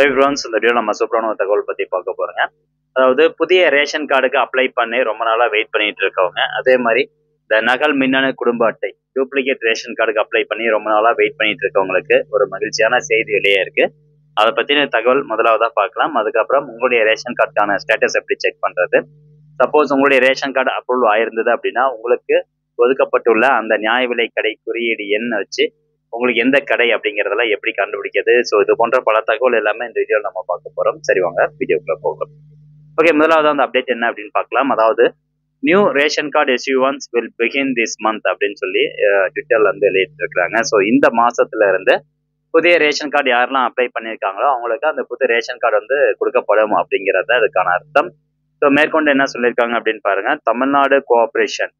Everyone's இந்த video நம்ம சூப்பரான ஒரு தகவல் பத்தி பார்க்க போறோங்க. அதாவது புதிய ரேஷன் கார்டுக்கு அப்ளை பண்ணி ரொம்ப நாளா வெயிட் பண்ணிட்டு இருக்கவங்க, அதே மாதிரி இந்த நகல் மின்னணு குடும்ப அட்டை டூப்ளிகேட் ரேஷன் கார்டுக்கு அப்ளை பண்ணி ரொம்ப நாளா வெயிட் பண்ணிட்டு இருக்கவங்களுக்கு ஒரு மகிழ்ச்சியான செய்தி வெளியே இருக்கு. அதை பத்தின தகவல் முதலாவதா பார்க்கலாம். அதுக்கப்புறம் உங்களுடைய ரேஷன் கார்டுக்கான ஸ்டேட்டஸ் எப்படி செக் பண்றது, சப்போஸ் உங்களுடைய ரேஷன் கார்டு அப்ரூவல் ஆயிருந்தது அப்படின்னா உங்களுக்கு ஒதுக்கப்பட்டுள்ள அந்த நியாய விலை கடை குறியீடு எண் வச்சு உங்களுக்கு எந்த கடை அப்படிங்கறதெல்லாம் எப்படி கண்டுபிடிக்கிறது. ஸோ இது போன்ற பல தகவல் எல்லாமே இந்த வீடியோவில் நம்ம பார்க்க போறோம். சரி வாங்க வீடியோக்குள்ள போகலாம். ஓகே, முதலாவது அந்த அப்டேட் என்ன அப்படின்னு பார்க்கலாம். அதாவது new ration card issuance will begin this month அப்படின்னு சொல்லி ட்விட்டர்ல இருந்து வெளியிட்டு இருக்கிறாங்க. ஸோ இந்த மாசத்துல இருந்து புதிய ரேஷன் கார்டு யாரெல்லாம் அப்ளை பண்ணியிருக்காங்களோ அவங்களுக்கு அந்த புது ரேஷன் கார்டு வந்து கொடுக்கப்படும் அப்படிங்கிறது அதுக்கான அர்த்தம். ஸோ மேற்கொண்டு என்ன சொல்லியிருக்காங்க அப்படின்னு பாருங்க. Tamil Nadu cooperation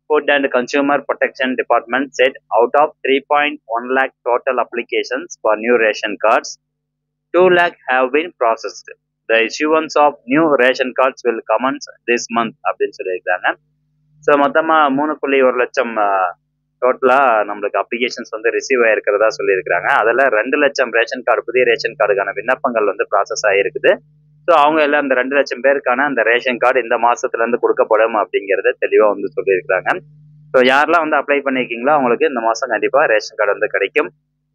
Food and Consumer Protection Department said out of 3.1 lakh total applications for new ration cards, 2 lakh have been processed. The issuance of new ration cards will commence this month அப்படின்னு சொல்லியிருக்காங்க. So மொத்தமாக 3.1 லட்சம் டோட்டலாக நம்மளுக்கு applications வந்து receive ஆயிருக்கிறதா சொல்லியிருக்கிறாங்க. அதில் 2 லட்சம் ரேஷன் கார்டு புதிய ரேஷன் கார்டுக்கான விண்ணப்பங்கள் வந்து ப்ராசஸ் ஆகிருக்குது. ஸோ அவங்க எல்லாம் அந்த 2 லட்சம் பேருக்கான அந்த ரேஷன் கார்டு இந்த மாசத்துல இருந்து கொடுக்கப்படும் அப்படிங்கறத தெளிவா வந்து சொல்லியிருக்காங்க. ஸோ யாரெல்லாம் வந்து அப்ளை பண்ணிருக்கீங்களோ அவங்களுக்கு இந்த மாசம் கண்டிப்பா ரேஷன் கார்டு வந்து கிடைக்கும்.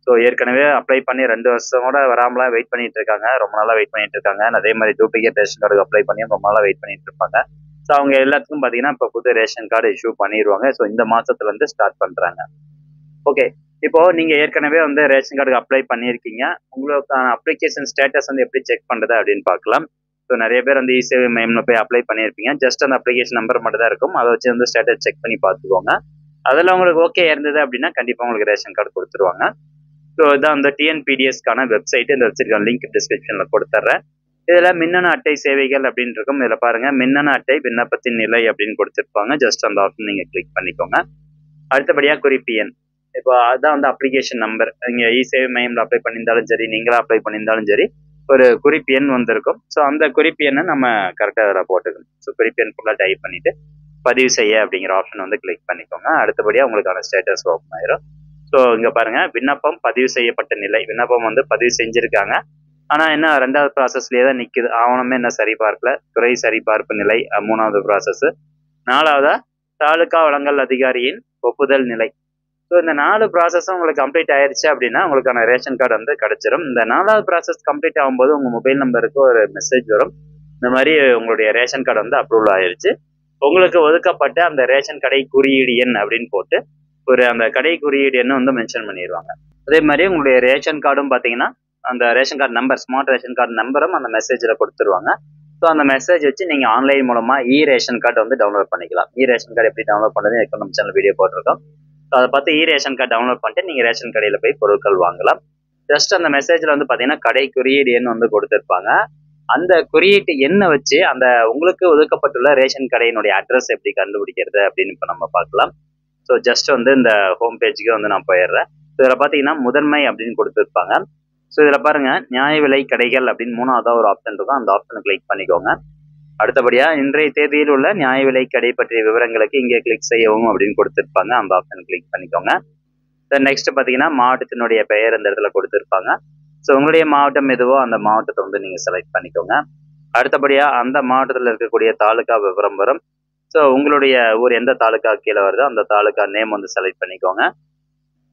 ஸோ ஏற்கனவே அப்ளை பண்ணி 2 வருஷமோட வராமலாம் வெயிட் பண்ணிட்டு இருக்காங்க, ரொம்ப நாளா வெயிட் பண்ணிட்டு இருக்காங்க. அதே மாதிரி டூப்ளிகேட் ரேஷன் கார்டுக்கு அப்ளை பண்ணி ரொம்ப நாளா வெயிட் பண்ணிட்டு இருப்பாங்க. ஸோ அவங்க எல்லாத்துக்கும் பாத்தீங்கன்னா இப்போ புது ரேஷன் கார்டு இஷ்யூ பண்ணிடுவாங்க. ஸோ இந்த மாசத்துல இருந்து ஸ்டார்ட் பண்றாங்க. ஓகே, இப்போ நீங்க ஏற்கனவே வந்து ரேஷன் கார்டுக்கு அப்ளை பண்ணியிருக்கீங்க, உங்களுக்கான அப்ளிகேஷன் ஸ்டேட்டஸ் வந்து எப்படி செக் பண்றது அப்படின்னு பார்க்கலாம். ஸோ நிறைய பேர் வந்து இ-சேவை மையம்ல போய் அப்ளை பண்ணியிருப்பீங்க. ஜஸ்ட் அந்த அப்ளிகேஷன் நம்பர் மட்டும் தான் இருக்கும், அதை வச்சு வந்து ஸ்டேட்டஸ் செக் பண்ணி பார்த்துக்கோங்க. அதில் உங்களுக்கு ஓகே இருந்தது அப்படின்னா கண்டிப்பாக உங்களுக்கு ரேஷன் கார்டு கொடுத்துருவாங்க. ஸோ இதான் அந்த டிஎன்பிடிஎஸ்க்கான வெப்சைட். இந்த வெப்சைட்கான லிங்க் டிஸ்கிரிப்ஷன்ல கொடுத்துட்றேன். இதில் மின்னணு அட்டை சேவைகள் அப்படின்னு இருக்கும். இதில் பாருங்க மின்னணு அட்டை விண்ணப்பத்தின் நிலை அப்படின்னு கொடுத்துருப்பாங்க. ஜஸ்ட் அந்த ஆப்ஷன் நீங்க கிளிக் பண்ணிக்கோங்க. அடுத்தபடியா குறிப்பு எண். இப்போ அதான் வந்து அப்ளிகேஷன் நம்பர். நீங்க இ-சேவை மையம்ல அப்ளை பண்ணியிருந்தாலும் சரி, நீங்களா அப்ளை பண்ணியிருந்தாலும் சரி, ஒரு குறிப்பு எண் வந்திருக்கும். ஸோ அந்த குறிப்பு எண்ணை நம்ம கரெக்டாக அதில் போட்டுக்கணும். ஸோ குறிப்பு எண் ஃபுல்லாக டைப் பண்ணிட்டு பதிவு செய்ய அப்படிங்கிற ஆப்ஷன் வந்து கிளிக் பண்ணிக்கோங்க. அடுத்தபடியாக உங்களுக்கான ஸ்டேட்டஸ் ஓப்பன் ஆயிரும். ஸோ இங்கே பாருங்க விண்ணப்பம் பதிவு செய்யப்பட்ட நிலை. விண்ணப்பம் வந்து பதிவு செஞ்சிருக்காங்க, ஆனால் என்ன 2வது ப்ராசஸ்லேயே தான் நிற்குது. ஆவணமே என்ன சரிபார்க்கல. துறை சரிபார்ப்பு நிலை 3வது ப்ராசஸ். 4வதா தாலுகா வழங்கல் அதிகாரியின் ஒப்புதல் நிலை. ஸோ இந்த 4 ப்ராசஸும் உங்களுக்கு கம்ப்ளீட் ஆயிடுச்சு அப்படின்னா உங்களுக்கான ரேஷன் கார்டு வந்து கிடைச்சிடும். இந்த 4வது ப்ராசஸ் கம்ப்ளீட் ஆகும்போது உங்க மொபைல் நம்பருக்கு ஒரு மெசேஜ் வரும், இந்த மாதிரி உங்களுடைய ரேஷன் கார்டு வந்து அப்ரூவல் ஆயிருச்சு, உங்களுக்கு ஒதுக்கப்பட்ட அந்த ரேஷன் கடை குறியீடு எண் அப்படின்னு போட்டு ஒரு அந்த கடை குறியீடு எண்ணை வந்து மென்ஷன் பண்ணிடுவாங்க. அதே மாதிரி உங்களுடைய ரேஷன் கார்டும் பார்த்தீங்கன்னா அந்த ration card number, smart ration card நம்பரும் அந்த மெசேஜில் கொடுத்துருவாங்க. ஸோ அந்த மெசேஜ் வச்சு நீங்கள் ஆன்லைன் மூலமா ரேஷன் கார்டு வந்து டவுன்லோட் பண்ணிக்கலாம். ரேஷன் கார்டு எப்படி டவுன்லோட் பண்ணுறது இப்போ நம்ம சேனல் வீடியோ போட்டிருக்கோம். அதை பார்த்து ரேஷன் கார்டு டவுன்லோட் பண்ணிட்டு நீங்கள் ரேஷன் கடையில் போய் பொருட்கள் வாங்கலாம். ஜஸ்ட் அந்த மெசேஜில் வந்து பார்த்தீங்கன்னா கடை குறியீடு எண் வந்து கொடுத்துருப்பாங்க. அந்த குறியீட்டு எண்ணை வச்சு அந்த உங்களுக்கு ஒதுக்கப்பட்டுள்ள ரேஷன் கடையினுடைய அட்ரஸ் எப்படி கண்டுபிடிக்கிறது அப்படின்னு இப்போ நம்ம பார்க்கலாம். ஸோ ஜஸ்ட் வந்து இந்த ஹோம் பேஜுக்கு வந்து நான் போயிடுறேன். ஸோ இதில் பார்த்தீங்கன்னா முதன்மை அப்படின்னு கொடுத்துருப்பாங்க. ஸோ இதில் பாருங்க நியாய விலை கடைகள் அப்படின்னு 3வது ஒரு ஆப்ஷன் இருக்கும், அந்த ஆப்ஷனை கிளிக் பண்ணிக்கோங்க. அடுத்தபடியா இன்றைய தேதியில் உள்ள நியாய விலை கடை பற்றிய விவரங்களுக்கு இங்கே கிளிக் செய்யவும் அப்படின்னு கொடுத்துருப்பாங்க, அந்த ஆப்ஷன் கிளிக் பண்ணிக்கோங்க. நெக்ஸ்ட் பார்த்தீங்கன்னா மாவட்டத்தினுடைய பெயர் இந்த இடத்துல கொடுத்துருப்பாங்க. ஸோ உங்களுடைய மாவட்டம் எதுவோ அந்த மாவட்டத்தை வந்து நீங்கள் செலக்ட் பண்ணிக்கோங்க. அடுத்தபடியா அந்த மாவட்டத்தில் இருக்கக்கூடிய தாலுகா விவரம் வரும். ஸோ உங்களுடைய ஊர் எந்த தாலுகா கீழே வருதோ அந்த தாலுகா நேம் வந்து செலக்ட் பண்ணிக்கோங்க.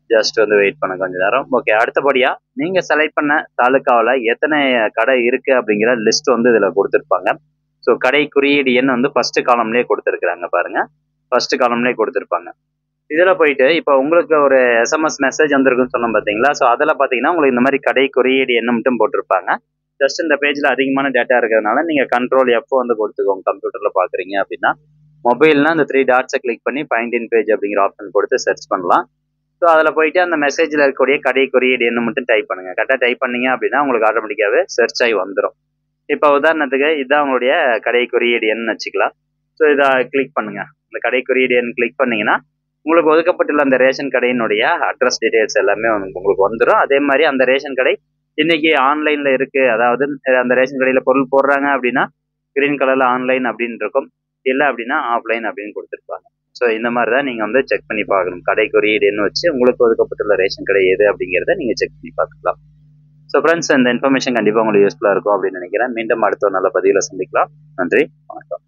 ஜஸ்ட் வந்து வெயிட் பண்ண கொஞ்ச நேரம். ஓகே, அடுத்தபடியா நீங்க செலக்ட் பண்ண தாலுகாவில் எத்தனை கடை இருக்கு அப்படிங்கிற லிஸ்ட் வந்து இதுல கொடுத்துருப்பாங்க. ஸோ கடை குறியீடு எண் வந்து ஃபர்ஸ்ட் காலம்லேயே கொடுத்துருக்குறாங்க பாருங்க, ஃபர்ஸ்ட் காலம்லேயே கொடுத்துருப்பாங்க. இதில் போயிட்டு இப்போ உங்களுக்கு ஒரு எஸ்எம்எஸ் மெசேஜ் வந்திருக்குன்னு சொன்னோம் பார்த்தீங்களா. ஸோ அதில் பார்த்தீங்கன்னா உங்களுக்கு இந்த மாதிரி கடை குறியீடு எண்ணை மட்டும் போட்டிருப்பாங்க. ஜஸ்ட் இந்த பேஜில் அதிகமான டேட்டா இருக்கிறதுனால நீங்கள் கண்ட்ரோல் F வந்து கொடுத்துக்கோங்க. கம்ப்யூட்டரில் பார்க்குறீங்க அப்படின்னா மொபைல்னா இந்த 3 டாட்ஸை கிளிக் பண்ணி ஃபைண்ட் இன் பேஜ் அப்படிங்கிற ஆப்ஷன் கொடுத்து சர்ச் பண்ணலாம். ஸோ அதில் போயிட்டு அந்த மெசேஜில் இருக்கக்கூடிய கடை குறியீடு எண்ணை மட்டும் டைப் பண்ணுங்க. கரெக்டாக டைப் பண்ணீங்க அப்படின்னா உங்களுக்கு ஆட்டோமேட்டிக்காகவே சர்ச் ஆகி வந்துடும். இப்போ உதாரணத்துக்கு இதுதான் உங்களுடைய கடை குறியீடு எண் வச்சுக்கலாம். ஸோ இதை கிளிக் பண்ணுங்க. இந்த கடை குறியீடு எண் கிளிக் பண்ணீங்கன்னா உங்களுக்கு ஒதுக்கப்பட்டுள்ள அந்த ரேஷன் கடையினுடைய அட்ரஸ் டீடைல்ஸ் எல்லாமே உங்களுக்கு வந்துடும். அதே மாதிரி அந்த ரேஷன் கடை இன்னைக்கு ஆன்லைன்ல இருக்கு, அதாவது அந்த ரேஷன் கடையில பொருள் போடுறாங்க அப்படின்னா கிரீன் கலர்ல ஆன்லைன் அப்படின்னு இருக்கும், இல்லை அப்படின்னா ஆஃப்லைன் அப்படின்னு கொடுத்துருப்பாங்க. ஸோ இந்த மாதிரி தான் நீங்கள் வந்து செக் பண்ணி பார்க்கணும். கடை குறியீடு எண் வச்சு உங்களுக்கு ஒதுக்கப்பட்டுள்ள ரேஷன் கடை எது அப்படிங்கிறத நீங்கள் செக் பண்ணி பார்த்துக்கலாம். ஸோ ஃப்ரெண்ட்ஸ், இந்த இன்ஃபர்மேஷன் கண்டிப்பாக உங்களுக்கு யூஸ்ஃபுல்லாக இருக்கும் அப்படின்னு நினைக்கிறேன். மீண்டும் அடுத்த ஒரு நல்ல பதிவில் சந்திக்கலாம். நன்றி, வணக்கம்.